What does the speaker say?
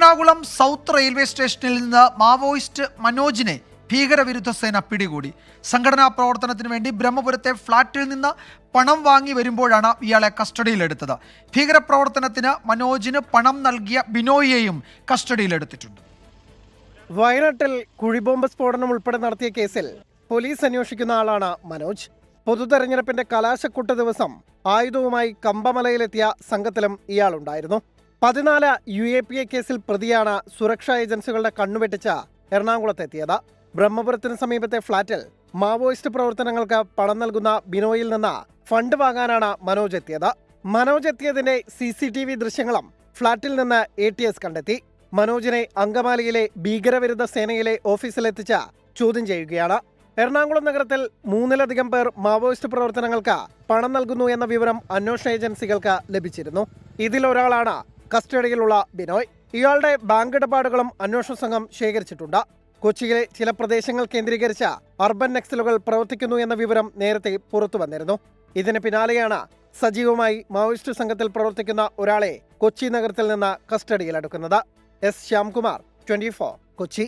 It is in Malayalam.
എറണാകുളം സൗത്ത് റെയിൽവേ സ്റ്റേഷനിൽ നിന്ന് മാവോയിസ്റ്റ് മനോജിനെ ഭീകരവിരുദ്ധ സേന പിടികൂടി. സംഘടനാ പ്രവർത്തനത്തിന് വേണ്ടി ബ്രഹ്മപുരത്തെ ഫ്ളാറ്റിൽ നിന്ന് പണം വാങ്ങി വരുമ്പോഴാണ് ഇയാളെ കസ്റ്റഡിയിലെടുത്തത്. ഭീകരപ്രവർത്തനത്തിന് മനോജിന് പണം നൽകിയ ബിനോയിയെയും കസ്റ്റഡിയിലെടുത്തിട്ടുണ്ട്. വയനാട്ടിൽ കുഴിബോംബ് സ്ഫോടനം ഉൾപ്പെടെ നടത്തിയ കേസിൽ പോലീസ് അന്വേഷിക്കുന്ന ആളാണ് മനോജ്. പൊതുതെരഞ്ഞെടുപ്പിന്റെ കലാശക്കൊട്ട് ദിവസം ആയുധവുമായി കമ്പമലയിലെത്തിയ സംഘത്തിലും ഇയാളുണ്ടായിരുന്നു. 14 UAPA കേസിൽ പ്രതിയാണ് സുരക്ഷാ ഏജൻസികളുടെ കണ്ണുവെട്ടിച്ച് എറണാകുളത്തെത്തിയത്. ബ്രഹ്മപുരത്തിന് സമീപത്തെ ഫ്ളാറ്റിൽ മാവോയിസ്റ്റ് പ്രവർത്തനങ്ങൾക്ക് പണം നൽകുന്ന ബിനോയിൽ നിന്ന് ഫണ്ട് വാങ്ങാനാണ് മനോജ് എത്തിയത്. മനോജ് എത്തിയതിന്റെ CCTV ദൃശ്യങ്ങളും ഫ്ളാറ്റിൽ നിന്ന് ATS കണ്ടെത്തി. മനോജിനെ അങ്കമാലിയിലെ ഭീകരവിരുദ്ധ സേനയിലെ ഓഫീസിലെത്തിച്ച് ചോദ്യം ചെയ്യുകയാണ്. എറണാകുളം നഗരത്തിൽ 3-ലധികം പേർ മാവോയിസ്റ്റ് പ്രവർത്തനങ്ങൾക്ക് പണം നൽകുന്നു എന്ന വിവരം അന്വേഷണ ഏജൻസികൾക്ക് ലഭിച്ചിരുന്നു. ഇതിലൊരാളാണ് കസ്റ്റഡിയിലുള്ള ബിനോയ്. ഇയാളുടെ ബാങ്ക് ഇടപാടുകളും അന്വേഷണ സംഘം ശേഖരിച്ചിട്ടുണ്ട്. കൊച്ചിയിലെ ചില പ്രദേശങ്ങൾ കേന്ദ്രീകരിച്ച് അർബൻ നക്സലുകൾ പ്രവർത്തിക്കുന്നു എന്ന വിവരം നേരത്തെ പുറത്തു വന്നിരുന്നു. ഇതിന് പിന്നാലെയാണ് സജീവമായി മാവോയിസ്റ്റ് സംഘത്തിൽ പ്രവർത്തിക്കുന്ന ഒരാളെ കൊച്ചി നഗരത്തിൽ നിന്ന് കസ്റ്റഡിയിലെടുക്കുന്നത്. S. ശ്യാംകുമാർ, 24, കൊച്ചി.